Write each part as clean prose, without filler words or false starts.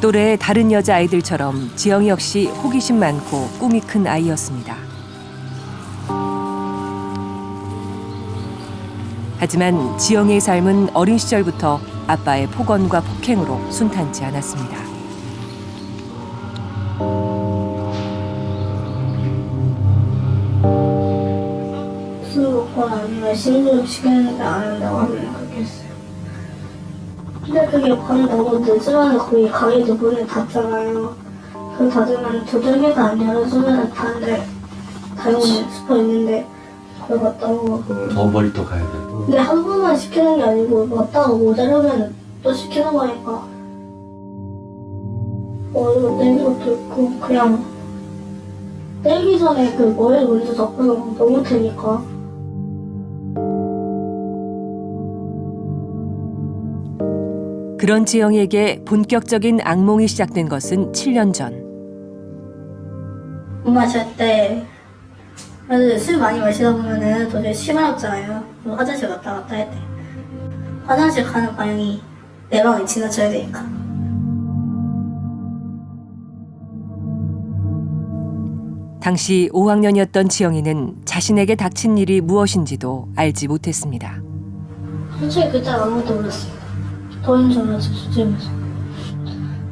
또래의 다른 여자아이들처럼 지영이 역시 호기심 많고 꿈이 큰 아이였습니다. 하지만 지영이의 삶은 어린 시절부터 아빠의 폭언과 폭행으로 순탄치 않았습니다. 술 먹거나 아니면 심부름 시키는데 안 한다고 하면 그렇게 했어요. 근데 그게 밤 너무 늦으면 거의 가게도 문을 닫잖아요. 그 닫으면 두들겨서 안 열어주면 다른데 다용이 슈퍼 있는데 거기 갔다 오고. 더 멀리 또 가야 되고. 근데 한 번만 시키는 게 아니고 왔다가 모자라면 또 시키는 거니까. 이거 때린 것도 있고 그냥 때리기 전에 그 머리를 먼저 잡으면 너무 되니까. 그런 지영이에게 본격적인 악몽이 시작된 것은 7년 전. 못 마실 때 술 많이 마시다 보면은 도저히 심하잖아요. 화장실 갔다 왔다 할 때 화장실 가는 방향이 내 방에 지나쳐야 되니까. 당시 5학년이었던 지영이는 자신에게 닥친 일이 무엇인지도 알지 못했습니다. 솔직히 그때 아무것도 몰랐어요. 더인 줄 알았지 주제면서.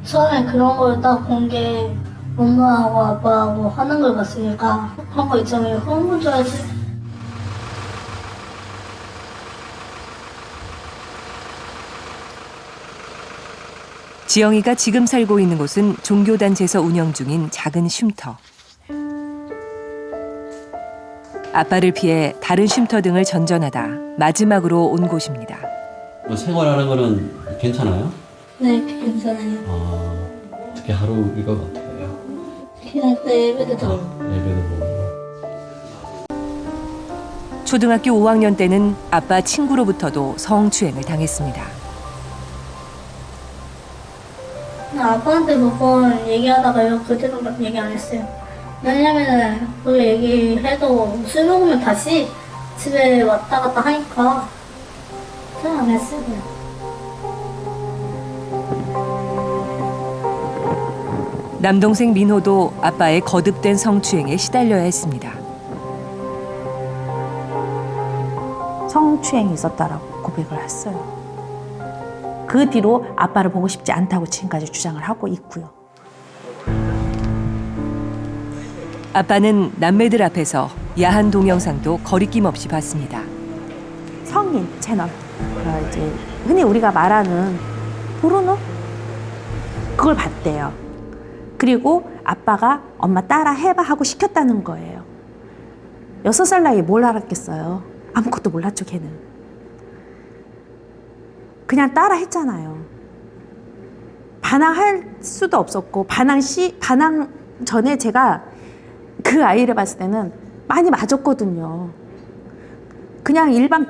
처음에 그런 걸 딱 본 게 엄마하고 아빠하고 하는 걸 봤으니까 그런 거 있잖아요. 그런 건 줄 알지. 지영이가 지금 살고 있는 곳은 종교단체에서 운영 중인 작은 쉼터. 아빠를 피해 다른 쉼터 등을 전전하다 마지막으로 온 곳입니다. 뭐 생활하는 거는 괜찮아요? 네, 괜찮아요. 어떻게 하루 일과가 어떻게 돼요? 그냥 예배도 더. 예배도 보고. 초등학교 5학년 때는 아빠 친구로부터도 성추행을 당했습니다. 아빠한테 몇 번 얘기하다가요. 그때는 얘기 안 했어요. 왜냐면은 그 얘기해도 술 먹으면 다시 집에 왔다 갔다 하니까 그냥 안 했어요. 그냥. 남동생 민호도 아빠의 거듭된 성추행에 시달려야 했습니다. 성추행이 있었다라고 고백을 했어요. 그 뒤로 아빠를 보고 싶지 않다고 지금까지 주장을 하고 있고요. 아빠는 남매들 앞에서 야한 동영상도 거리낌 없이 봤습니다. 성인 채널, 이제 흔히 우리가 말하는 포르노? 그걸 봤대요. 그리고 아빠가 엄마 따라 해봐 하고 시켰다는 거예요. 6살 나이에 뭘 알았겠어요. 아무것도 몰랐죠, 걔는. 그냥 따라 했잖아요. 반항할 수도 없었고, 반항 전에 제가 그 아이를 봤을 때는 많이 맞았거든요. 그냥 일반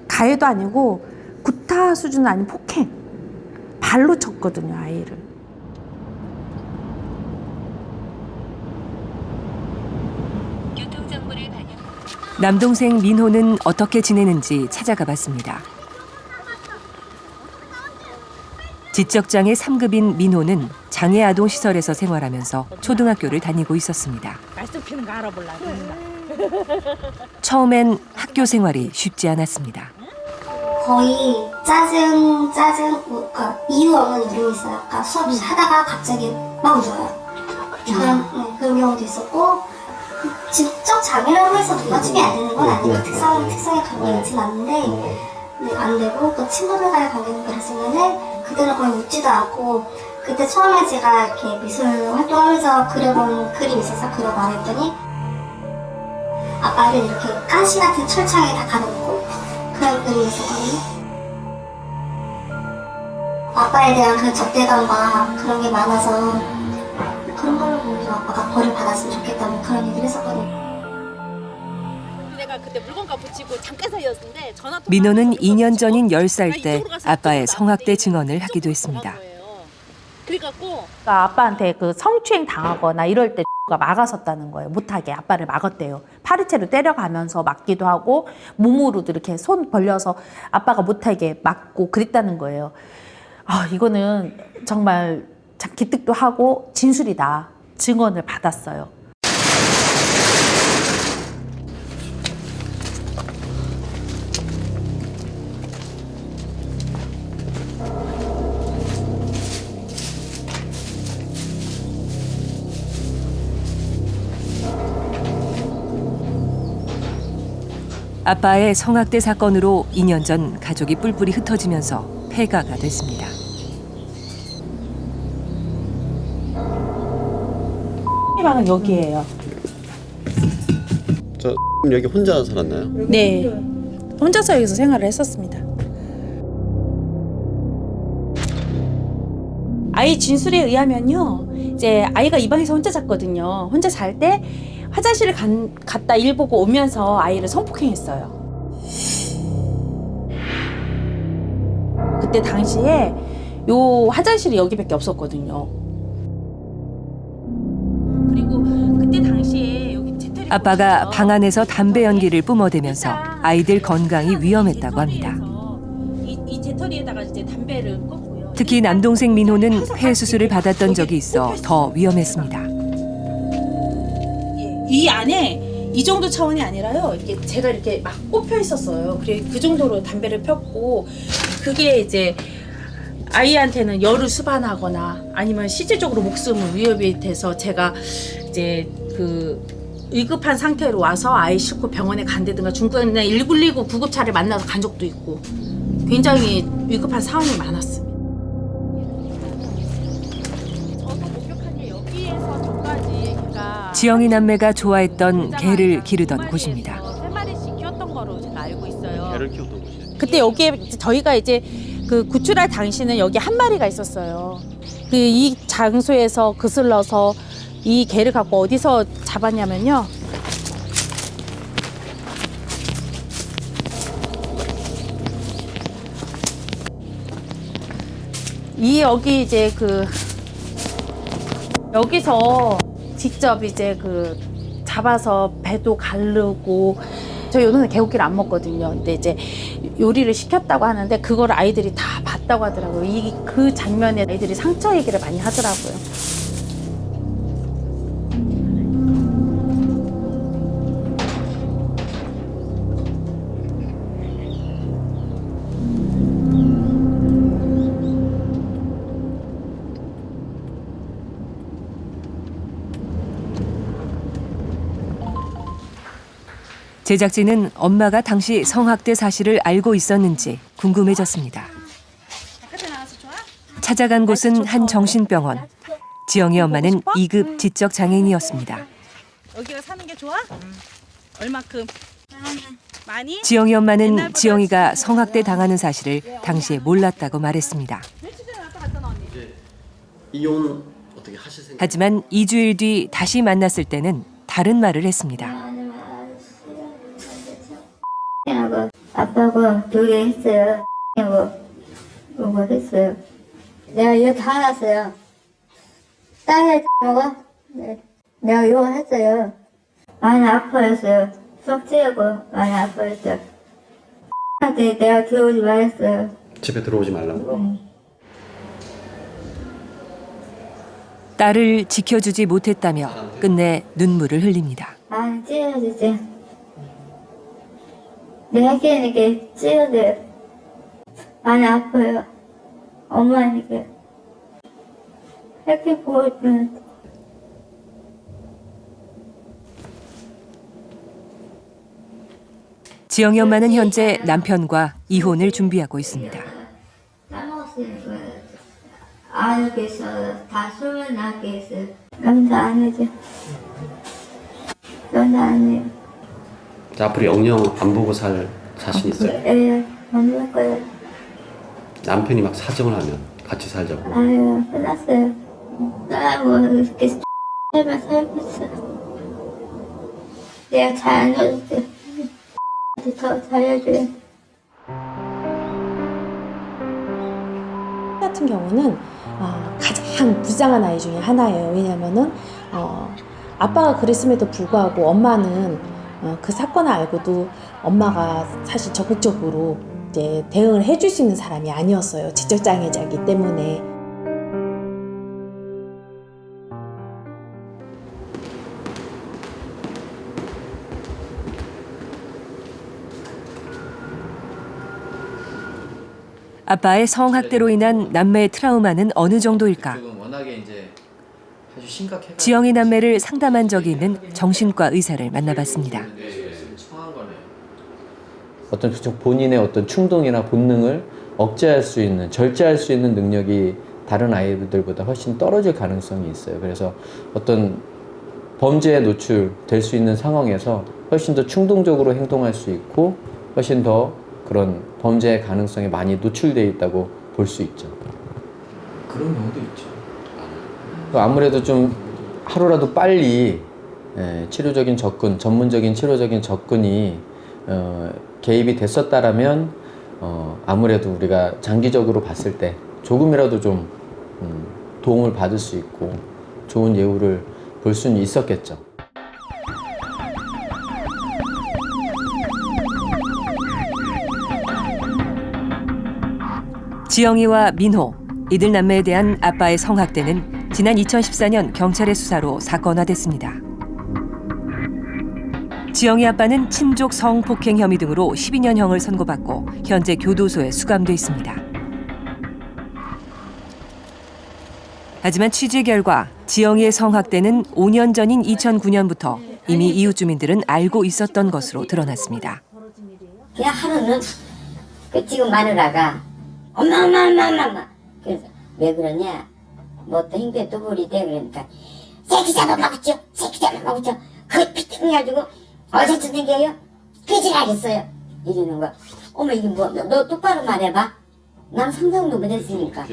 가해도 아니고 구타 수준은 아닌 폭행. 발로 쳤거든요, 아이를. 남동생 민호는 어떻게 지내는지 찾아가 봤습니다. 지적장애 3급인 민호는 장애아동시설에서 생활하면서 초등학교를 다니고 있었습니다. 말씀 피는 거 알아보려고. 처음엔 학교 생활이 쉽지 않았습니다. 거의 짜증, 그러니까 이유 없는 이유가 있어요. 그러니까 수업 하다가 갑자기 막 울어요. 그런 경우도 있었고, 직접 장애라고 해서 도와주기 안 되는 건 아니고 특성의 관계가 있진 않는데 안 되고, 또 친구들과의 관계는 그랬으면은 그들은 거의 웃지도 않고, 그때 처음에 제가 이렇게 미술 활동하면서 그려본 그림이 있어서 그거 말했더니 아빠를 이렇게 가시 같은 철창에 다 가둬놓고 그런 그림이 있었거든요. 아빠에 대한 그 적대감과 그런 게 많아서 그런 걸로 보면서 아빠가 벌을 받았으면 좋겠다고 그런 얘기를 했었거든요. 내가 그때 물건값 붙이고 잠깐 사이였는데 전화 민호는 2년 전인 10살 때 아빠의 성학대 증언을 하기도 했습니다. 그래갖고 그러니까 아빠한테 그 성추행 당하거나 이럴 때 가 막았었다는 거예요. 못하게 아빠를 막았대요. 파리채로 때려가면서 막기도 하고 몸으로도 이렇게 손 벌려서 아빠가 못하게 막고 그랬다는 거예요. 이거는 정말 기특도 하고 진술이다 증언을 받았어요. 아빠의 성학대 사건으로 2년 전 가족이 뿔뿔이 흩어지면서 폐가가 됐습니다. 방은 여기예요. 저 여기 혼자 살았나요? 네, 혼자서 여기서 생활을 했었습니다. 아이 진술에 의하면요, 이제 아이가 이 방에서 혼자 잤거든요. 혼자 잘 때 화장실을 갔다 일 보고 오면서 아이를 성폭행했어요. 그때 당시에 요 화장실이 여기밖에 없었거든요. 그리고 그때 당시에 여기 재떨이 아빠가 방 안에서 담배 연기를 뿜어대면서 아이들 건강이 위험했다고 합니다. 이 재떨이에다가 이제 담배를 껐고요. 특히 남동생 민호는 폐 수술을 받았던 적이 있어 더 위험했습니다. 이 안에 이 정도 차원이 아니라요. 이게 제가 이렇게 막 꼽혀 있었어요. 그래 그 정도로 담배를 폈고, 그게 이제 아이한테는 열을 수반하거나 아니면 실질적으로 목숨을 위협이 돼서 제가 이제 그 위급한 상태로 와서 아이 싣고 병원에 간다든가 중간에 119 구급차를 만나서 간 적도 있고 굉장히 위급한 상황이 많았습니다. 저도 목격한 게 여기에서 저까지 걔가 지영이 남매가 좋아했던 개를 기르던 곳입니다. 3마리씩 키웠던 거로 제가 알고 있어요. 개를 키웠던 곳이에요. 그때 여기에 저희가 이제 그 구출할 당시는 여기 한 마리가 있었어요. 그 이 장소에서 거슬러서 이 개를 갖고 어디서 잡았냐면요. 여기 이제 그 여기서 직접 이제 그 잡아서 배도 가르고, 저희 요새는 개고기를 안 먹거든요. 근데 이제 요리를 시켰다고 하는데 그걸 아이들이 다 봤다고 하더라고요. 그 장면에 아이들이 상처 얘기를 많이 하더라고요. 제작진은 엄마가 당시 성학대 사실을 알고 있었는지 궁금해졌습니다. 찾아간 곳은 한 정신병원. 지영이 엄마는 2급 지적 장애인이었습니다. 여기가 사는 게 좋아? 얼마큼? 많이? 지영이 엄마는 지영이가 성학대 당하는 사실을 당시에 몰랐다고 말했습니다. 이혼 어떻게 하실 생각? 하지만 2주일 뒤 다시 만났을 때는 다른 말을 했습니다. 하고 아빠하고 둘이 했어요. 하고 했어요. 내가 이렇게 화났어요. 딸을 먹어? 네. 내가 이거 했어요. 많이 아파했어요. 속 찌고 많이 아파했어요. 한테 내가 들어오지 말았어요. 집에 들어오지 말라고? 딸을 지켜주지 못했다며 끝내 눈물을 흘립니다. 많이 찌어지지. 내가 걔에게 찌어져요. 많이 아파요. 엄마에게. 이렇게 보고 있으면 지영이 엄마는 현재 남편과 이혼을 준비하고 있습니다. 까먹었으니까 알게 있어. 다 술만 나게 있어요. 남자 아니지. 남자 아니에요. 자, 앞으로 영영 안 보고 살 자신 있어요? 예, 만날 거예요. 남편이 막 사정을 하면 같이 살자고. 아유, 끝났어요. 나하고 이렇게 살만 살고 있어. 내가 잘 안 해줄게. 더 잘해줘요. 같은 경우는 가장 불쌍한 아이 중에 하나예요. 왜냐면은 아빠가 그랬음에도 불구하고 엄마는 그 사건을 알고도 엄마가 사실 적극적으로 이제 대응을 해줄 수 있는 사람이 아니었어요. 지적장애자이기 때문에. 아빠의 성학대로 인한 남매의 트라우마는 어느 정도일까? 워낙에 이제 아주 심각해. 지영이 남매를 상담한 적이 있는 정신과 의사를 만나봤습니다. 어떤 본인의 어떤 충동이나 본능을 억제할 수 있는, 절제할 수 있는 능력이 다른 아이들보다 훨씬 떨어질 가능성이 있어요. 그래서 어떤 범죄에 노출될 수 있는 상황에서 훨씬 더 충동적으로 행동할 수 있고 훨씬 더 그런 범죄의 가능성이 많이 노출되어 있다고 볼 수 있죠. 그런 경우도 있죠. 아무래도 좀 하루라도 빨리 치료적인 접근, 전문적인 치료적인 접근이 개입이 됐었다라면 아무래도 우리가 장기적으로 봤을 때 조금이라도 좀 도움을 받을 수 있고 좋은 예후를 볼 수는 있었겠죠. 지영이와 민호, 이들 남매에 대한 아빠의 성학대는 지난 2014년 경찰의 수사로 사건화됐습니다. 지영이 아빠는 친족 성폭행 혐의 등으로 12년형을 선고받고 현재 교도소에 수감돼 있습니다. 하지만 취재 결과 지영이의 성학대는 5년 전인 2009년부터 이미 이웃 주민들은 알고 있었던 것으로 드러났습니다. 그냥 하루는 지금 마누라가 엄마 그래서 왜 그러냐 뭐 또 행패 또 부리대 그러니까 새끼 잡아만 붙여 새끼 잡아만 붙여 그거 피팅해가지고 어디서 생겨요? 그지랄했어요 이러는 거. 어머 이게 뭐 너 똑바로 말해봐. 난 상상도 못했으니까.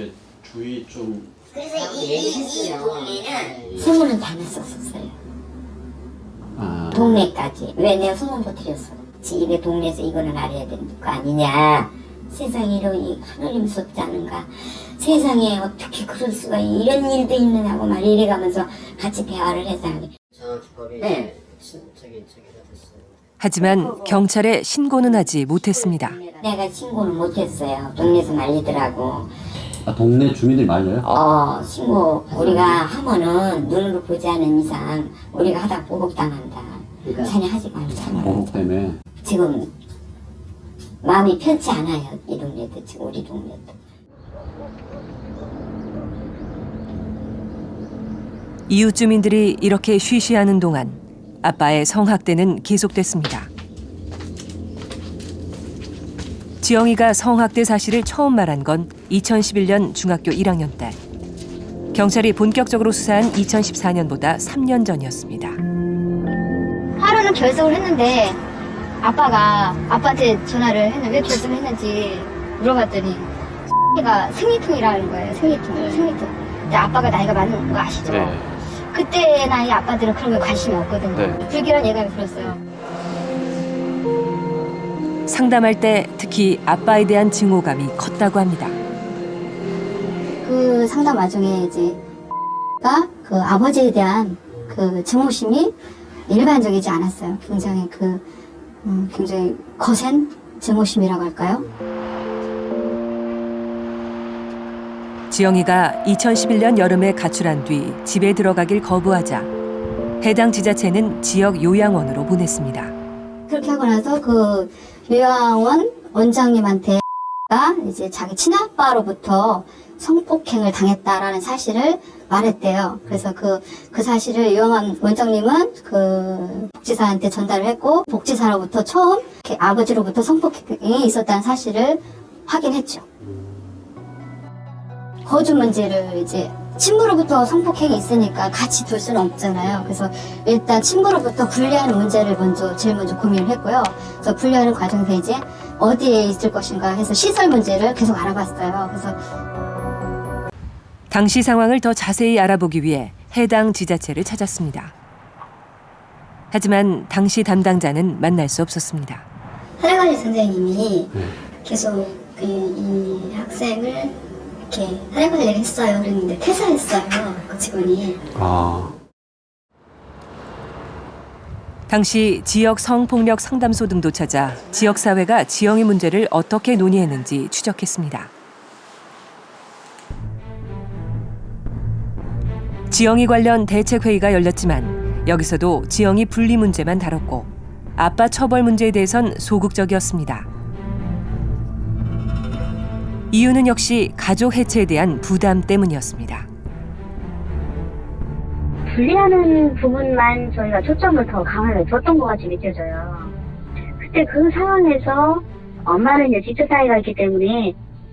주위 좀 그래서 이 동네는 소문은 다 났었어요. 동네까지. 왜 내가 소문 퍼뜨렸어. 지네 동네에서 이거는 알아야 되는 거 아니냐. 세상에 이런 하늘이 무섭지 않은가. 세상에 어떻게 그럴 수가 이런 일도 있느냐고 막 이래가면서 같이 대화를 해서 네. 하지만 경찰에 신고는 하지 못했습니다. 내가 신고는 못했어요. 동네에서 난리더라고. 동네 주민들이 말려요? 신고 우리가 하면은 눈으로 보지 않은 이상 우리가 하다 보복당한다. 자네 하지 말자. 보복 때문에. 지금 마음이 편치 않아요. 이 동네도 지금 우리 동네도. 이웃 주민들이 이렇게 쉬쉬하는 동안 아빠의 성학대는 계속됐습니다. 지영이가 성학대 사실을 처음 말한 건 2011년 중학교 1학년 때. 경찰이 본격적으로 수사한 2014년보다 3년 전이었습니다. 하루는 결석을 했는데 아빠가 아빠한테 전화를 했는데 왜 결석을 했는지 물어봤더니 가 생리통이라는 거예요. 생리통. 근데 아빠가 나이가 많은 거 아시죠? 네. 그때 나이 아빠들은 그런 거 관심이 없거든요. 네. 불길한 예감이 들었어요. 상담할 때 특히 아빠에 대한 증오감이 컸다고 합니다. 그 상담 와중에 이제 그 아버지에 대한 그 증오심이 일반적이지 않았어요. 굉장히 굉장히 거센 증오심이라고 할까요? 지영이가 2011년 여름에 가출한 뒤 집에 들어가길 거부하자 해당 지자체는 지역 요양원으로 보냈습니다. 그렇게 하고 나서 그 요양원 원장님한테 이제 자기 친아빠로부터 성폭행을 당했다라는 사실을 말했대요. 그래서 그 사실을 요양원 원장님은 그 복지사한테 전달을 했고 복지사로부터 처음 아버지로부터 성폭행이 있었다는 사실을 확인했죠. 거주 문제를 이제 친부로부터 성폭행이 있으니까 같이 둘 수는 없잖아요. 그래서 일단 친부로부터 분리하는 문제를 제일 먼저 고민을 했고요. 그래서 분리하는 과정에서 이제 어디에 있을 것인가 해서 시설 문제를 계속 알아봤어요. 그래서 당시 상황을 더 자세히 알아보기 위해 해당 지자체를 찾았습니다. 하지만 당시 담당자는 만날 수 없었습니다. 사회관리 선생님이 계속 이 학생을 이렇게 사회관리를 했어요. 그랬는데 퇴사했어요. 그 직원이. 당시 지역 성폭력 상담소 등도 찾아 지역사회가 지영이 문제를 어떻게 논의했는지 추적했습니다. 지영이 관련 대책회의가 열렸지만 여기서도 지영이 분리 문제만 다뤘고 아빠 처벌 문제에 대해선 소극적이었습니다. 이유는 역시 가족 해체에 대한 부담 때문이었습니다. 분리하는 부분만 저희가 초점을 더 강하게 줬던 것 같이 느껴져요. 그때 그 상황에서 엄마는 이제 지적 사회가 있기 때문에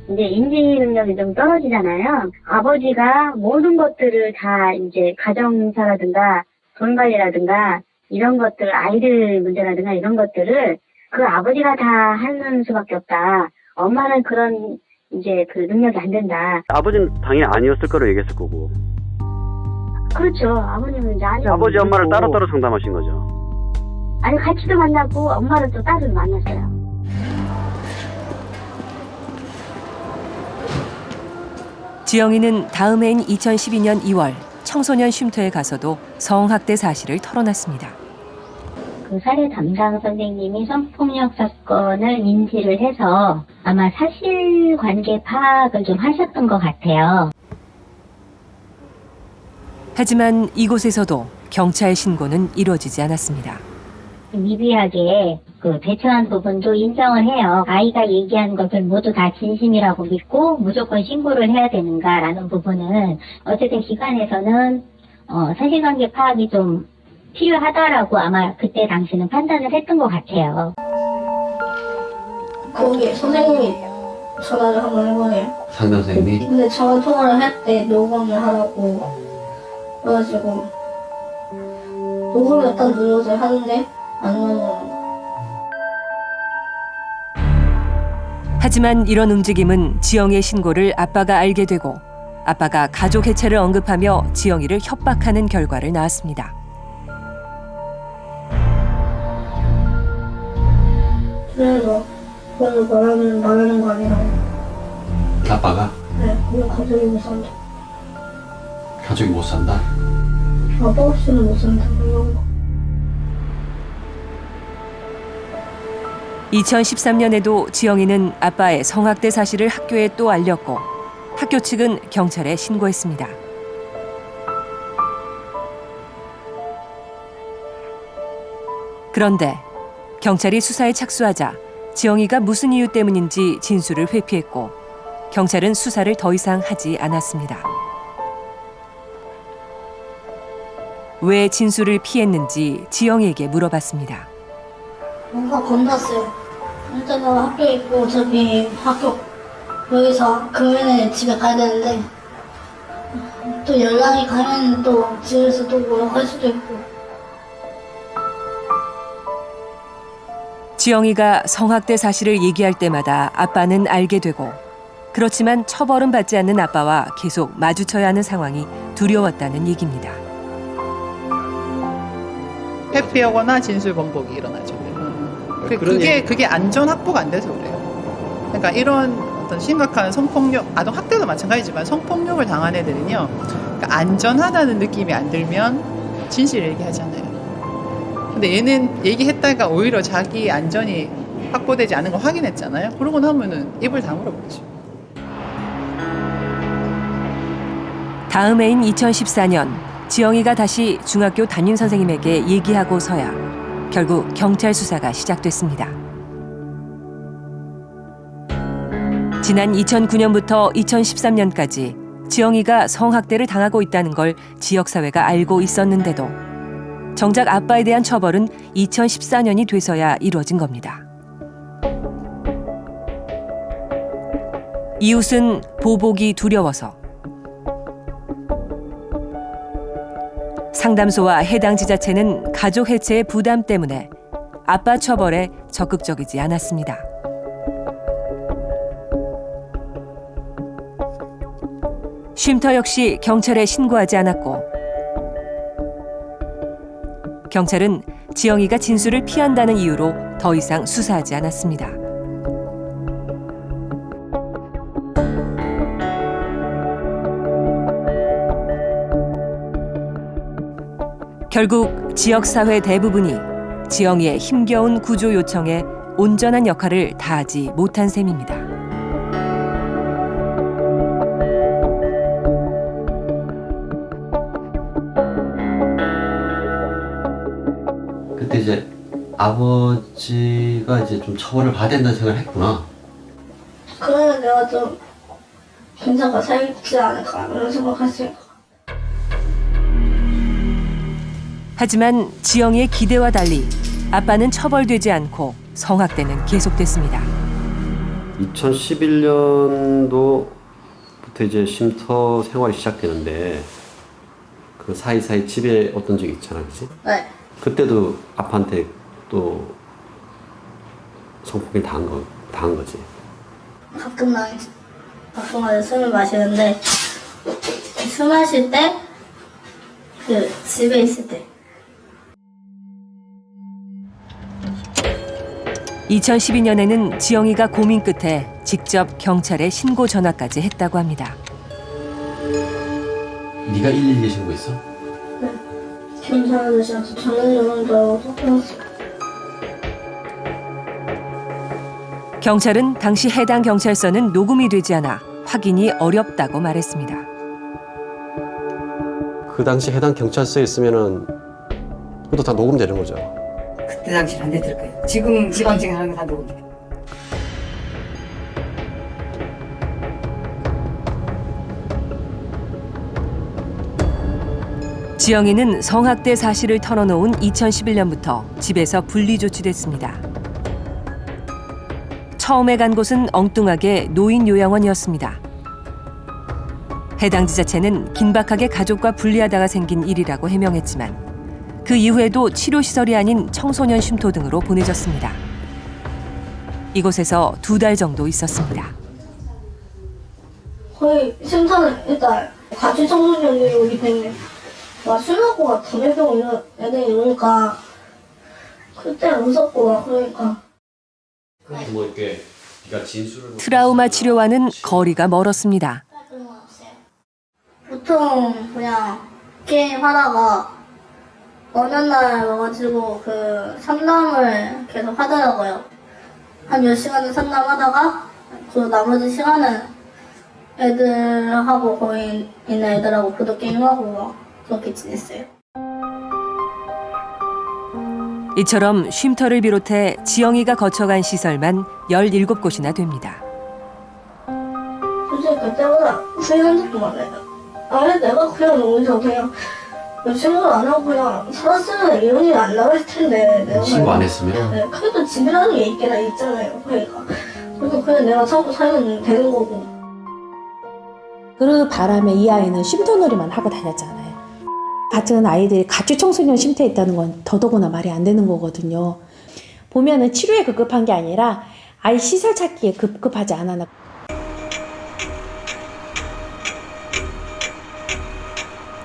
이제 인지 능력이 좀 떨어지잖아요. 아버지가 모든 것들을 다 이제 가정사라든가 돈 관리라든가 이런 것들, 아이들 문제라든가 이런 것들을 그 아버지가 다 하는 수밖에 없다. 엄마는 그런 이제 그 능력이 안 된다. 아버지는 당연히 아니었을 거로 얘기했을 거고. 그렇죠. 아버님은 이제 아버지 엄마를 따로따로 상담하신 거죠. 아니 같이도 만났고 엄마를 또 따로 만났어요. 지영이는 다음 해인 2012년 2월 청소년 쉼터에 가서도 성학대 사실을 털어놨습니다. 그 사례 담당 선생님이 성폭력 사건을 인지를 해서 아마 사실관계 파악을 좀 하셨던 것 같아요. 하지만 이곳에서도 경찰 신고는 이루어지지 않았습니다. 미비하게 그 대처한 부분도 인정을 해요. 아이가 얘기한 것을 모두 다 진심이라고 믿고 무조건 신고를 해야 되는가라는 부분은 어쨌든 기관에서는 사실관계 파악이 좀 필요하다라고 아마 그때 당시는 판단을 했던 것 같아요. 거기 선생님이 전화를 한번 해보네요. 상담 선생님이? 근데 전화 통화를 할 때 녹음을 하라고 그래가지고 녹음을 일단 눌러서 하는데 안 눌러요. 하지만 이런 움직임은 지영이의 신고를 아빠가 알게 되고 아빠가 가족 해체를 언급하며 지영이를 협박하는 결과를 낳았습니다. 그래서 그걸 말하는 거 아니라고. 아빠가? 네, 그냥 가족이 못 산다. 가족이 못 산다? 아빠 없이는 못 산다. 그런 거. 2013년에도 지영이는 아빠의 성학대 사실을 학교에 또 알렸고 학교 측은 경찰에 신고했습니다. 그런데 경찰이 수사에 착수하자 지영이가 무슨 이유 때문인지 진술을 회피했고 경찰은 수사를 더 이상 하지 않았습니다. 왜 진술을 피했는지 지영이에게 물어봤습니다. 뭔가 건졌어요. 일단은 학교에 있고 어차피 학교 여기서 금요일에 집에 가야 되는데 또 연락이 가면 또 집에서 또 뭐라고 할 수도 있고. 지영이가 성학대 사실을 얘기할 때마다 아빠는 알게 되고 그렇지만 처벌은 받지 않는 아빠와 계속 마주쳐야 하는 상황이 두려웠다는 얘기입니다. 회피하거나 진술 번복이 일어나죠. 그게 안전 확보가 안 돼서 그래요. 그러니까 이런 어떤 심각한 성폭력, 아동 학대도 마찬가지지만 성폭력을 당한 애들은요, 그러니까 안전하다는 느낌이 안 들면 진실을 얘기하잖아요. 근데 얘는 얘기했다가 오히려 자기 안전이 확보되지 않은 걸 확인했잖아요. 그러고 나면은 입을 다물어 버리죠. 다음 해인 2014년 지영이가 다시 중학교 담임 선생님에게 얘기하고서야 결국 경찰 수사가 시작됐습니다. 지난 2009년부터 2013년까지 지영이가 성학대를 당하고 있다는 걸 지역사회가 알고 있었는데도 정작 아빠에 대한 처벌은 2014년이 돼서야 이루어진 겁니다. 이웃은 보복이 두려워서, 상담소와 해당 지자체는 가족 해체의 부담 때문에 아빠 처벌에 적극적이지 않았습니다. 쉼터 역시 경찰에 신고하지 않았고 경찰은 지영이가 진술을 피한다는 이유로 더 이상 수사하지 않았습니다. 결국 지역사회 대부분이 지영이의 힘겨운 구조 요청에 온전한 역할을 다하지 못한 셈입니다. 그때 이제 아버지가 이제 좀 처벌을 받아야 된다는 생각을 했구나. 그러면 내가 좀 김사가 살지 않을까 이런 생각했어요. 하지만 지영이의 기대와 달리 아빠는 처벌되지 않고 성학대는 계속됐습니다. 2011년도부터 이제 쉼터 생활이 시작되는데 그 사이사이 집에 어떤 적이 있잖아, 그치? 네. 그때도 아빠한테 또 성폭행 당한 거지. 가끔 술을 마시는데 술 마실 때 그 집에 있을 때 2012년에는 지영이가 고민 끝에 직접 경찰에 신고 전화까지 했다고 합니다. 네가 112에 신고했어? 네. 괜찮은 아저씨한테 전화주는 줄 알고 끊었어요. 경찰은 당시 해당 경찰서는 녹음이 되지 않아 확인이 어렵다고 말했습니다. 그 당시 해당 경찰서에 있으면은 그것도 다 녹음되는 거죠. 그때 당시는 안 됐을 거예요. 지금 지방청에 하는 거 다 녹음. 지영이는 성학대 사실을 털어놓은 2011년부터 집에서 분리 조치됐습니다. 처음에 간 곳은 엉뚱하게 노인요양원이었습니다. 해당 지자체는 긴박하게 가족과 분리하다가 생긴 일이라고 해명했지만 그 이후에도 치료시설이 아닌 청소년 쉼터 등으로 보내졌습니다. 이곳에서 2달 정도 있었습니다. 거의 쉼터는 일단 같이 청소년들이 오기 때문에 막 술 먹고 막 담배병 이런 애들이 오니까 그때 무섭고 막 그러니까 뭐 이렇게 네가 진술을 트라우마 치료와는 거리가 멀었습니다. 보통 그냥 게임 하다가 어느 날 와가지고 그 상담을 계속 하더라고요. 한 몇 시간을 상담하다가 그 나머지 시간은 애들하고 거의 있는 애들하고 보드게임하고 막 그렇게 지냈어요. 이처럼 쉼터를 비롯해 지영이가 거쳐간 시설만 17곳이나 됩니다. 솔직히 그때보다 후회한 적도 많아요. 아예 내가 그냥 여기서 그냥 신고를 안 하고 그냥 살았으면 이런 일이 안 나올 텐데 내가 신고 안 했으면? 네, 그래도 집이라는 게 있긴 있잖아요. 그러니까 그래서 그냥 내가 참고 살면 되는 거고. 그 바람에 이 아이는 쉼터놀이만 하고 다녔잖아요. 같은 아이들이 가출 청소년 쉼터에 있다는 건 더더구나 말이 안 되는 거거든요. 보면은 치료에 급급한 게 아니라 아이 시설 찾기에 급급하지 않았나.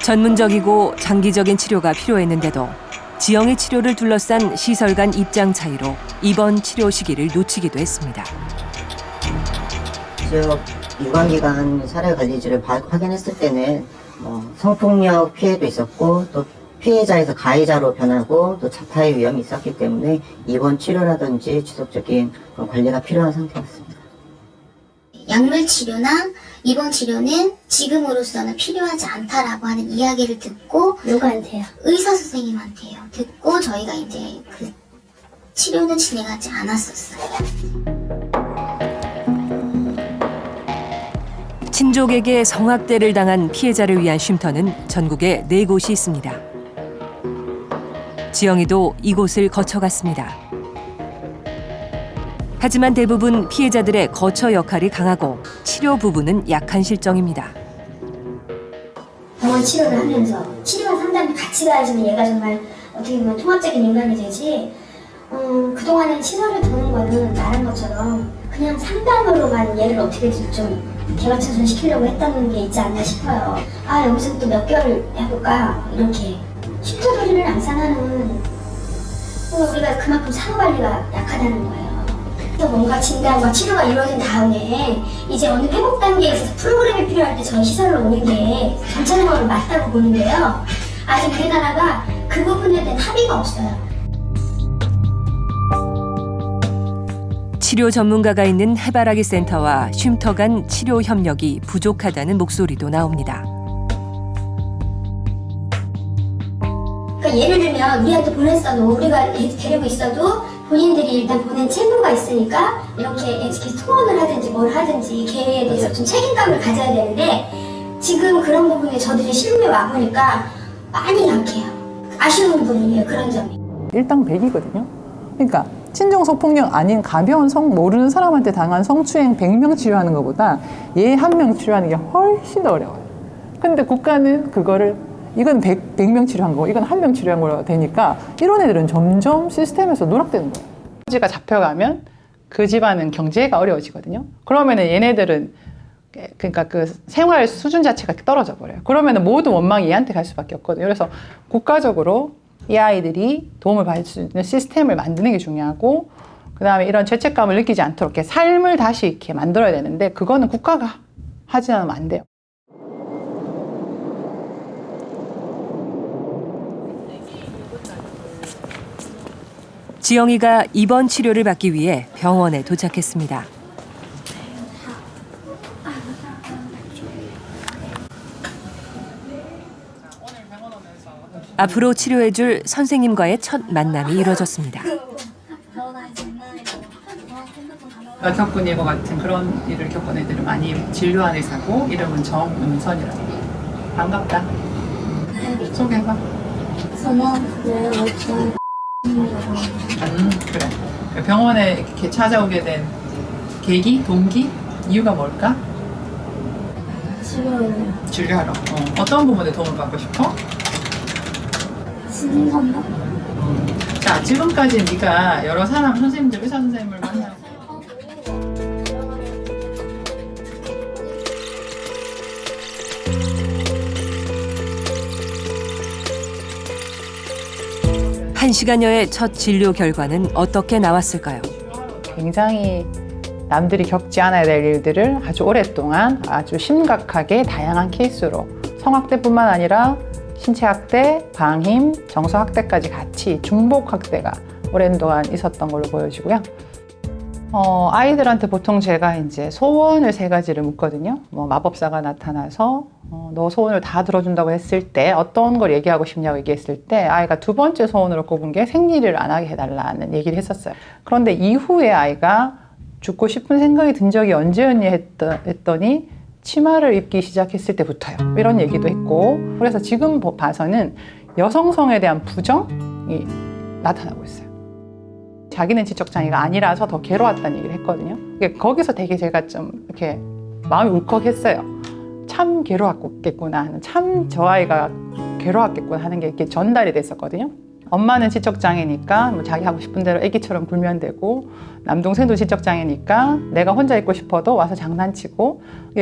전문적이고 장기적인 치료가 필요했는데도 지영의 치료를 둘러싼 시설 간 입장 차이로 이번 치료 시기를 놓치기도 했습니다. 즉 유관기관 사례관리지를 확인했을 때는 성폭력 피해도 있었고 또 피해자에서 가해자로 변하고 또 자타의 위험이 있었기 때문에 입원 치료라든지 지속적인 관리가 필요한 상태였습니다. 약물 치료나 입원 치료는 지금으로서는 필요하지 않다라고 하는 이야기를 듣고 누구한테요? 의사 선생님한테요. 듣고 저희가 이제 그 치료는 진행하지 않았었어요. 친족에게 성학대를 당한 피해자를 위한 쉼터는 전국에 4곳이 있습니다. 지영이도 이곳을 거쳐갔습니다. 하지만 대부분 피해자들의 거처 역할이 강하고 치료 부분은 약한 실정입니다. 병원 치료를 하면서 치료와 상담이 같이 가야지만 얘가 정말 어떻게 보면 통합적인 인간이 되지 그동안에 시설을 두는 거는 말한 것처럼 그냥 상담으로만 얘를 어떻게든 좀 개발차순시키려고 했다는 게 있지 않나 싶어요. 아 여기서 또 몇 개월 해볼까 이렇게 쉼터놀이를 앙상하는 우리가 그만큼 사후관리가 약하다는 거예요. 또 뭔가 진단과 치료가 이루어진 다음에 이제 어느 회복 단계에 있어서 프로그램이 필요할 때 저희 시설로 오는 게 전체적으로 맞다고 보는데요. 아직 우리나라가 그 부분에 대한 합의가 없어요. 치료 전문가가 있는 해바라기 센터와 쉼터 간 치료 협력이 부족하다는 목소리도 나옵니다. 그러니까 예를 들면 우리한테 보냈어도 우리가 데리고 있어도 본인들이 일단 보낸 채무가 있으니까 이렇게 소원을 하든지 뭘 하든지 걔에 대해서 좀 책임감을 가져야 되는데 지금 그런 부분에 저들이 실무에 와보니까 많이 약해요. 아쉬운 부분이에요. 그런 점이. 일당 100이거든요. 그러니까 친정 성폭력 아닌 가벼운 모르는 사람한테 당한 성추행 100명 치료하는 것보다 얘 한 명 치료하는 게 훨씬 어려워요. 근데 국가는 그거를 이건 100명 치료한 거고 이건 한 명 치료한 거로 되니까 이런 애들은 점점 시스템에서 누락되는 거예요. 지가 잡혀가면 그 집안은 경제가 어려워지거든요. 그러면은 얘네들은 그러니까 그 생활 수준 자체가 떨어져 버려요. 그러면은 모든 원망이 얘한테 갈 수밖에 없거든요. 그래서 국가적으로 이 아이들이 도움을 받을 수 있는 시스템을 만드는 게 중요하고 그 다음에 이런 죄책감을 느끼지 않도록 이렇게 삶을 다시 이렇게 만들어야 되는데 그거는 국가가 하지 않으면 안 돼요. 지영이가 입원 치료를 받기 위해 병원에 도착했습니다. 앞으로 치료해줄 선생님과의 첫 만남이 이뤄졌습니다. 겪은 일과 같은 그런 일을 겪은 애들을 많이 진료한 의사고 이름은 정은선이라고. 반갑다. 소개해봐. 그래. 병원에 이렇게 찾아오게 된 계기, 동기, 이유가 뭘까? 진료하러. 어떤 부분에 도움을 받고 싶어? 자, 지금까지 네가 여러 사람, 선생님들, 의사 선생님을 만나고 한 시간여의 첫 진료 결과는 어떻게 나왔을까요? 굉장히 남들이 겪지 않아야 될 일들을 아주 오랫동안 아주 심각하게 다양한 케이스로 성학대뿐만 아니라 신체학대, 방임, 정서학대까지 같이 중복학대가 오랜 동안 있었던 걸로 보여지고요. 아이들한테 보통 제가 이제 소원을 3가지를 묻거든요. 뭐 마법사가 나타나서 너 소원을 다 들어준다고 했을 때 어떤 걸 얘기하고 싶냐고 얘기했을 때 아이가 2번째 소원으로 꼽은 게 생리를 안 하게 해달라는 얘기를 했었어요. 그런데 이후에 아이가 죽고 싶은 생각이 든 적이 언제였니 했더니 치마를 입기 시작했을 때부터요. 이런 얘기도 했고 그래서 지금 봐서는 여성성에 대한 부정이 나타나고 있어요. 자기는 지적장애가 아니라서 더 괴로웠다는 얘기를 했거든요. 거기서 되게 제가 좀 이렇게 마음이 울컥했어요. 참 괴로웠겠구나 하는, 참 저 아이가 괴로웠겠구나 하는 게 이렇게 전달이 됐었거든요. 엄마는 지적장애니까 뭐 자기 하고 싶은 대로 애기처럼 굴면 되고 남동생도 지적장애니까 내가 혼자 있고 싶어도 와서 장난치고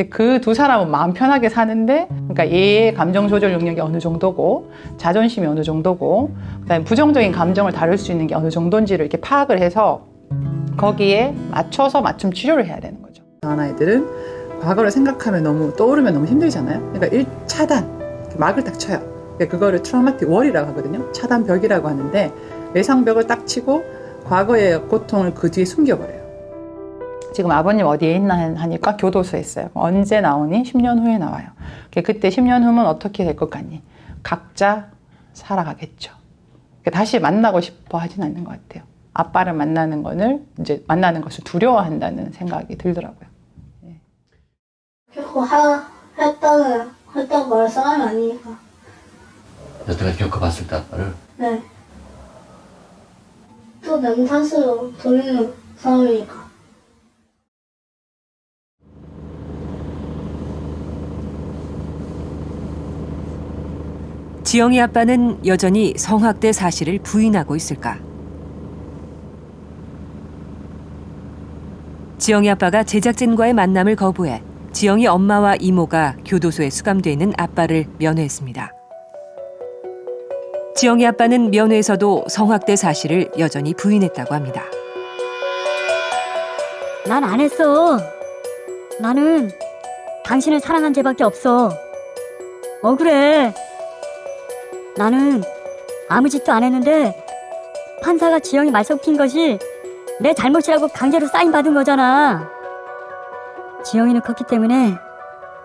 그 2사람은 마음 편하게 사는데 그러니까 얘의 감정 조절 능력이 어느 정도고 자존심이 어느 정도고 그다음에 부정적인 감정을 다룰 수 있는 게 어느 정도인지를 이렇게 파악을 해서 거기에 맞춰서 맞춤 치료를 해야 되는 거죠. 아이들은 과거를 생각하면 너무 떠오르면 너무 힘들잖아요. 그러니까 차단, 막을 딱 쳐요. 그거를 트라우마틱 월이라고 하거든요. 차단벽이라고 하는데 외상벽을 딱 치고 과거의 고통을 그 뒤에 숨겨버려요. 지금 아버님 어디에 있나 하니까 교도소에 있어요. 언제 나오니? 10년 후에 나와요. 그때 10년 후면 어떻게 될 것 같니? 각자 살아가겠죠. 다시 만나고 싶어 하진 않는 것 같아요. 아빠를 만나는 것을 두려워한다는 생각이 들더라고요. 결코 했다고 말할 사람이 아니니까. 여태까지 겪어봤을 때 아빠를? 네. 또 내 탓으로 돌리는 사람이니까. 지영이 아빠는 여전히 성학대 사실을 부인하고 있을까? 지영이 아빠가 제작진과의 만남을 거부해 지영이 엄마와 이모가 교도소에 수감돼 있는 아빠를 면회했습니다. 지영이 아빠는 면회에서도 성학대 사실을 여전히 부인했다고 합니다. 난 안 했어. 나는 당신을 사랑한 죄밖에 없어. 억울해. 나는 아무 짓도 안 했는데 판사가 지영이 말 섞인 것이 내 잘못이라고 강제로 사인받은 거잖아. 지영이는 컸기 때문에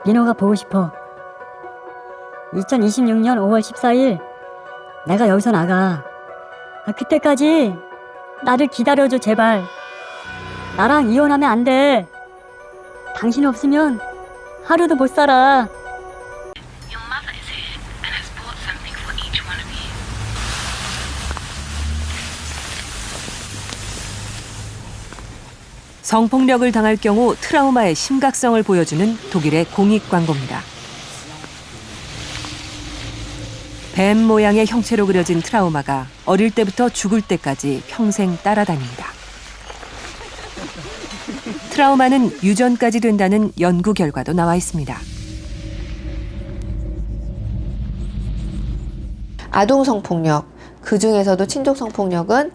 민호가 보고 싶어. 2026년 5월 14일 내가 여기서 나가. 그때까지 나를 기다려줘, 제발. 나랑 이혼하면 안 돼. 당신 없으면 하루도 못 살아. 성폭력을 당할 경우 트라우마의 심각성을 보여주는 독일의 공익 광고입니다. 뱀 모양의 형체로 그려진 트라우마가 어릴 때부터 죽을 때까지 평생 따라다닙니다. 트라우마는 유전까지 된다는 연구 결과도 나와 있습니다. 아동 성폭력, 그 중에서도 친족 성폭력은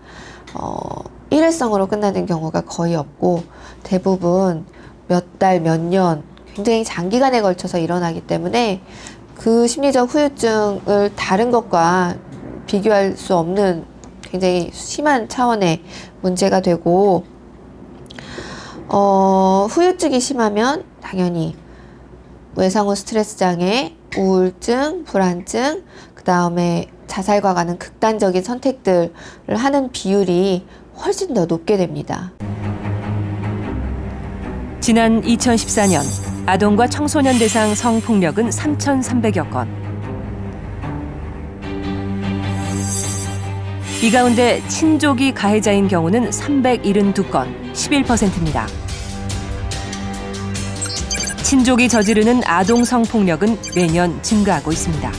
일회성으로 끝나는 경우가 거의 없고 대부분 몇 달, 몇 년, 굉장히 장기간에 걸쳐서 일어나기 때문에 그 심리적 후유증을 다른 것과 비교할 수 없는 굉장히 심한 차원의 문제가 되고 후유증이 심하면 당연히 외상후 스트레스 장애, 우울증, 불안증, 그 다음에 자살과 가는 극단적인 선택들을 하는 비율이 훨씬 더 높게 됩니다. 지난 2014년 아동과 청소년 대상 성폭력은 3,300여 건. 이 가운데 친족이 가해자인 경우는 372건, 11%입니다. 친족이 저지르는 아동 성폭력은 매년 증가하고 있습니다.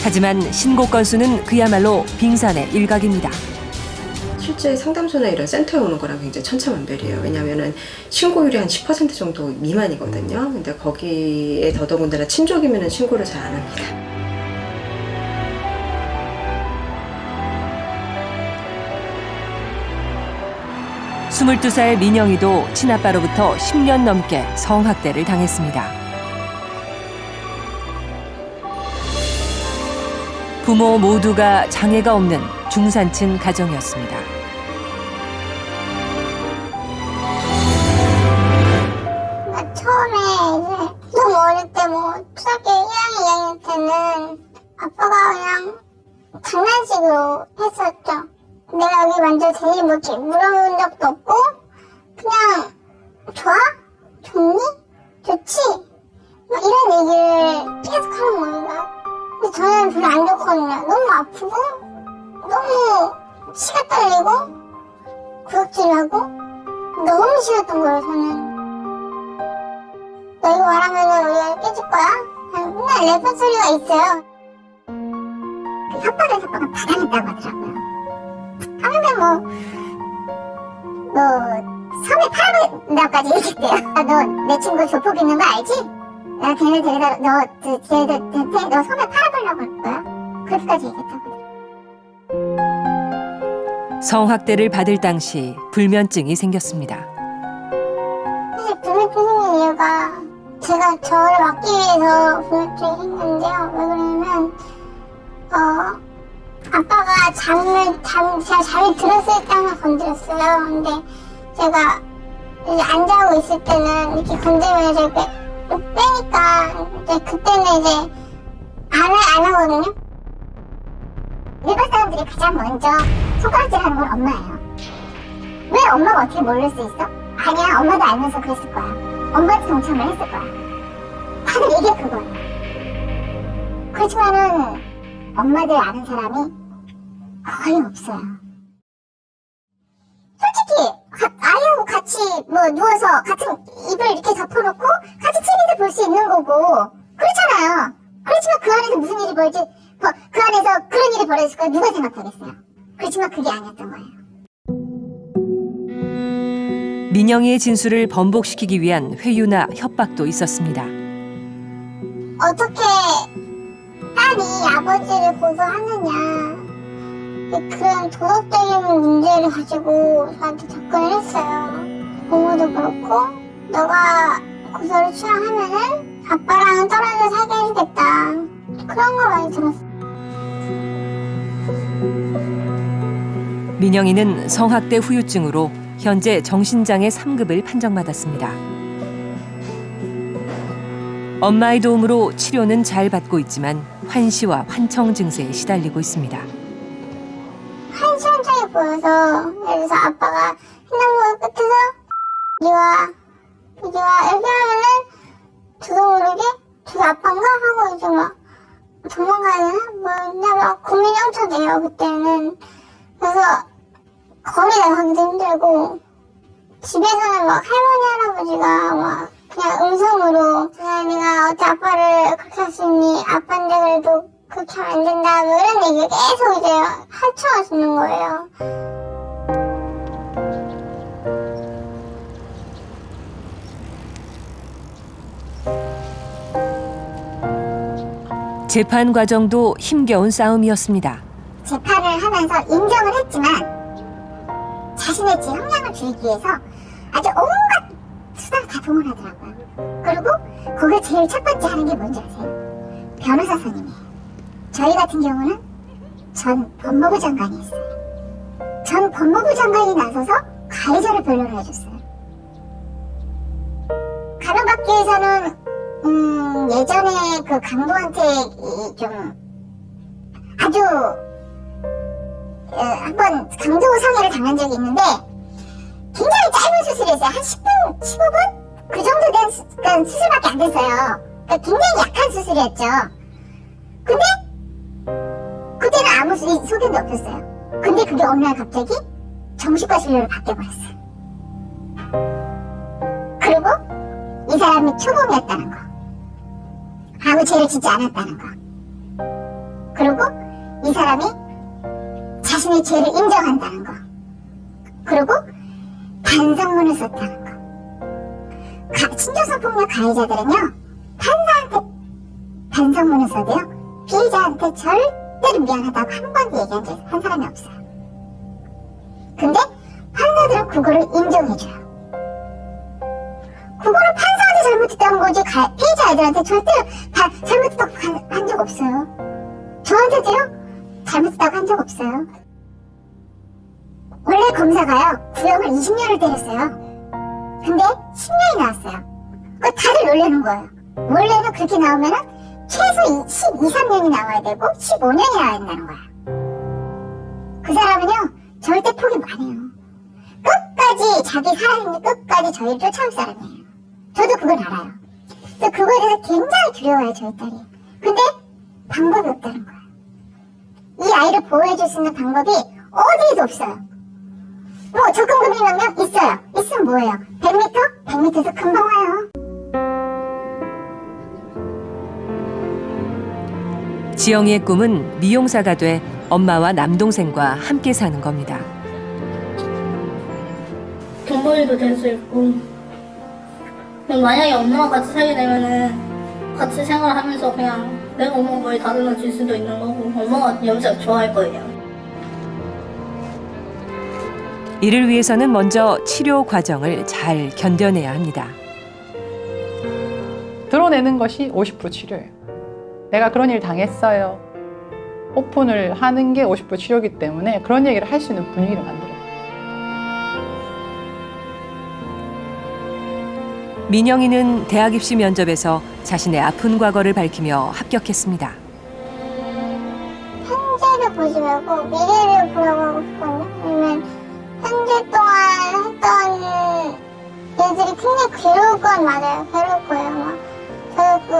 하지만 신고 건수는 그야말로 빙산의 일각입니다. 실제 상담소나 이런 센터에 오는 거랑 굉장히 천차만별이에요. 왜냐하면 신고율이 한 10% 정도 미만이거든요. 근데 거기에 더더군다나 친족이면 신고를 잘 안 합니다. 스물두 살 민영이도 친아빠로부터 10년 넘게 성학대를 당했습니다. 부모 모두가 장애가 없는 중산층 가정이었습니다. 처음에 이제 너무 어릴 때 뭐 초등학교 1학년, 2학년 때는 아빠가 그냥 장난식으로 했었죠. 내가 여기 먼저 제일 뭐 이렇게 물어본 적도 없고 그냥 좋아? 좋니? 좋지? 막 이런 얘기를 계속 하는 겁니다. 근데 저는 별로 안 좋거든요. 너무 아프고 너무 치가 떨리고 구역질하고 너무 싫었던 거예요. 저는 너 이거 말하면 우리가 깨질 거야? 맨날 래퍼 소리가 있어요. 그 협박을 받아냈다고 하더라고요. 하는데 뭐 섬에 팔아버린다고까지 얘기했대요. 너 내 친구 조폭 있는 거 알지? 나 걔네 데려다 너 섬에 팔아버리려고 할 거야. 그렇게까지 얘기했다고. 성학대를 받을 당시 불면증이 생겼습니다. 사실 불면증 생긴 이유가 제가 저를 막기 위해서 불면증이 생겼는데요. 왜 그러냐면 아빠가 제가 잠이 들었을 때 항상 건드렸어요. 근데 제가 이제 안 자고 있을 때는 이렇게 건드리면 이제 빼니까 이제 그때는 이제 안 하거든요. 일반 사람들이 가장 먼저 손가락질하는 건 엄마예요. 왜 엄마가 어떻게 모를 수 있어? 아니야, 엄마도 알면서 그랬을 거야. 엄마도 동참을 했을 거야. 다들 이게 그거예요. 그렇지만은 엄마들 아는 사람이 거의 없어요. 솔직히 아이하고 같이 뭐 누워서 같은 입을 이렇게 덮어놓고 같이 TV도 볼 수 있는 거고 그렇잖아요. 그렇지만 그 안에서 무슨 일이 벌지, 그 안에서 그런 일이 벌어질 거야 누가 생각하겠어요. 그렇지만 그게 아니었던 거예요. 민영이의 진술을 번복시키기 위한 회유나 협박도 있었습니다. 어떻게 딸이 아버지를 고소하느냐, 그런 도덕적인 문제를 가지고 저한테 접근을 했어요. 부모도 그렇고 너가 고소를 취하하면은 아빠랑 떨어져 살게 해주겠다, 그런 거 많이 들었어요. 민영이는 성학대 후유증으로 현재 정신장애 3급을 판정받았습니다. 엄마의 도움으로 치료는 잘 받고 있지만 환시와 환청 증세에 시달리고 있습니다. 한시원장이 보여서, 예를 들어서 아빠가 횡단보도 끝에서 니가 이렇게 하면은 저도 모르게 저게 아빠인가 하고 이제 막 도망가야 되나? 그냥 막 고민이 엄청 돼요, 그때는. 그래서 거리 나가기도 힘들고, 집에서는 막 할머니, 할아버지가 막 그냥 음성으로 내가 어떻게 아빠를 그렇게 할 수 있니? 아빠인데 그래도 그렇게 하면 안 된다. 뭐 이런 얘기를 계속 이제 하청하시는 거예요. 재판 과정도 힘겨운 싸움이었습니다. 재판을 하면서 인정을 했지만 자신의 형량을 줄이기 위해서 아주 온갖 수단을 다 동원하더라고요. 그리고 거기에 제일 첫 번째 하는 게 뭔지 아세요? 변호사 선임이에요. 저희 같은 경우는 전 법무부 장관이었어요. 전 법무부 장관이 나서서 가해자를 변론을 해줬어요. 가로막기 위해서는 예전에 그 강도한테 좀 아주 한번 강도 상해를 당한 적이 있는데 굉장히 짧은 수술이었어요. 한 10분, 15분? 그 정도 된 수술밖에 안 됐어요. 그러니까 굉장히 약한 수술이었죠. 근데 그때는 아무 소견도 없었어요. 근데 그게 어느 날 갑자기 정신과 진료로 바뀌어버렸어요. 그리고 이 사람이 초범이었다는 거, 아무 죄를 짓지 않았다는 거, 그리고 이 사람이 자신의 죄를 인정한다는 거, 그리고 반성문을 썼다는 거. 친족성폭력 가해자들은요, 판사한테 반성문을 써도요, 피해자한테 절대로 미안하다고 한 번도 얘기한 적 한 사람이 없어요. 근데 판사들은 그거를 인정해줘요. 그거를 판사한테 잘못했다는 거지 피해자 아이들한테 절대로 다 잘못했다고 한 적 없어요. 저한테도요, 잘못했다고 한 적 없어요. 원래 검사가요, 구형을 20년을 때렸어요. 근데 10년이 나왔어요. 그거 다들 놀라는 거예요. 원래는 그렇게 나오면은 최소 12, 13년이 나와야 되고 15년이 나와야 된다는 거야. 그 사람은요, 절대 포기 안 해요. 끝까지 자기 살아있는 끝까지 저희를 쫓아올 사람이에요. 저도 그걸 알아요. 그래서 그거에 대해서 굉장히 두려워요, 저희 딸이. 근데 방법이 없다는 거예요. 이 아이를 보호해줄 수 있는 방법이 어디에도 없어요. 뭐 접근금지 명령 있어요. 있으면 뭐예요? 100m? 100m에서 금방 와요. 지영이의 꿈은 미용사가 돼 엄마와 남동생과 함께 사는 겁니다. 동거리도 될 수 있고, 만약에 엄마와 같이 살게 되면은 같이 생활하면서 그냥 내가 엄마 머리 다듬어 줄 수도 있는 거고, 엄마가 염색 좋아할 거예요. 이를 위해서는 먼저 치료 과정을 잘 견뎌내야 합니다. 드러내는 것이 50% 치료예요. 내가 그런 일 당했어요. 오픈을 하는 게 50% 치료이기 때문에 그런 얘기를 할 수 있는 분위기를 만들어요. 민영이는 대학 입시 면접에서 자신의 아픈 과거를 밝히며 합격했습니다. 현재를 보지 말고 미래를 보라고 하고 싶거든요. 왜냐면 현재 동안 했던 일들이 굉장히 괴로울 건 맞아요. 괴로울 거예요. 막 저 그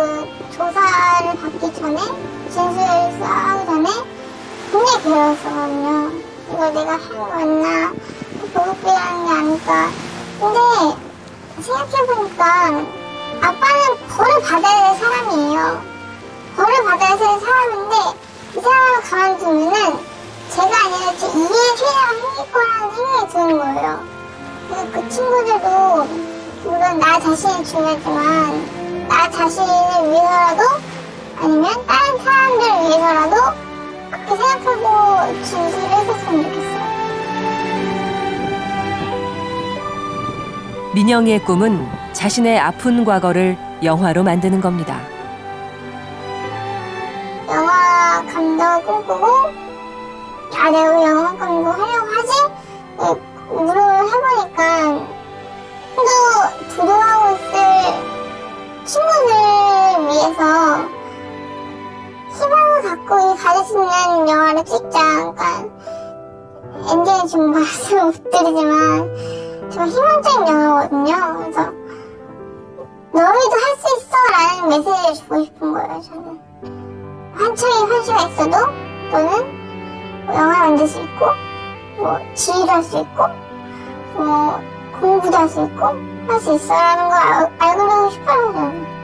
조사를 받기 전에, 진술을 하기 전에 굉장히 괴로웠었거든요. 이거 내가 한 거 맞나? 보급비라는 게 아닐까? 근데 생각해보니까 아빠는 벌을 받아야 될 사람이에요. 벌을 받아야 될 사람인데 이 사람을 가만두면은 제가 아니라 제 2의 피해가 생길 거라는 생각이 드는 거예요. 그래서 그 친구들도 물론 나 자신이 중요하지만 나 자신을 위해서라도 아니면 다른 사람들을 위해서라도 그렇게 생각하고 진술을 했었으면 좋겠어요. 민영이의 꿈은 자신의 아픈 과거를 영화로 만드는 겁니다. 영화 감독을 꿈꾸고 내가 영화 감독 하려고 하지? 물어를 해보니까 또 두려워하고 있을 친구들 위해서 희망을 갖고 가질 수 있는 영화를 찍자. 그러니까 엔딩은 지금 말씀 못 드리지만 정말 희망적인 영화거든요. 그래서 너희도 할 수 있어 라는 메시지를 주고 싶은 거예요. 저는 한창의 환시가 있어도 너는 영화를 만들 수 있고 지휘도 할 수 있고 공부도 할 수 있고 할 수 있어 라는 걸 알고 싶어요. 저는.